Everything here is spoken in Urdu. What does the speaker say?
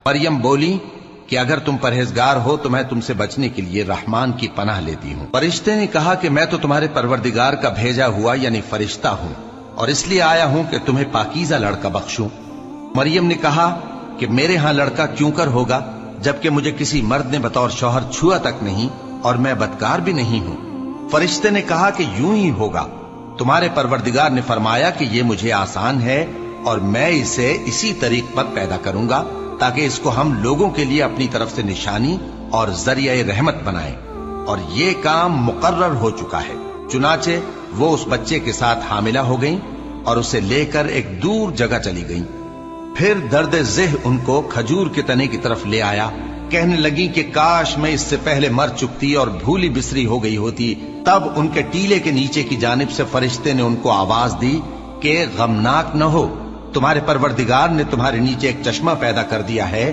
مریم بولی کہ اگر تم پرہیزگار ہو تو میں تم سے بچنے کے لیے رحمان کی پناہ لیتی ہوں۔ فرشتے نے کہا کہ میں تو تمہارے پروردگار کا بھیجا ہوا یعنی فرشتہ ہوں، اور اس لیے آیا ہوں کہ تمہیں پاکیزہ لڑکا بخشوں۔ مریم نے کہا کہ میرے ہاں لڑکا کیوں کر ہوگا، جبکہ مجھے کسی مرد نے بطور شوہر چھوا تک نہیں، اور میں بدکار بھی نہیں ہوں۔ فرشتے نے کہا کہ یوں ہی ہوگا، تمہارے پروردگار نے فرمایا کہ یہ مجھے آسان ہے، اور میں اسے اسی طریق پر پیدا کروں گا تاکہ اس کو ہم لوگوں کے لیے اپنی طرف سے نشانی اور ذریعہ رحمت بنائیں، اور یہ کام مقرر ہو چکا ہے۔ چنانچہ وہ اس بچے کے ساتھ حاملہ ہو گئیں اور اسے لے کر ایک دور جگہ چلی گئیں۔ پھر درد ذہ ان کو کھجور کے تنے کی طرف لے آیا، کہنے لگی کہ کاش میں اس سے پہلے مر چکتی اور بھولی بسری ہو گئی ہوتی۔ تب ان کے ٹیلے کے نیچے کی جانب سے فرشتے نے ان کو آواز دی کہ غمناک نہ ہو، تمہارے پروردگار نے تمہارے نیچے ایک چشمہ پیدا کر دیا ہے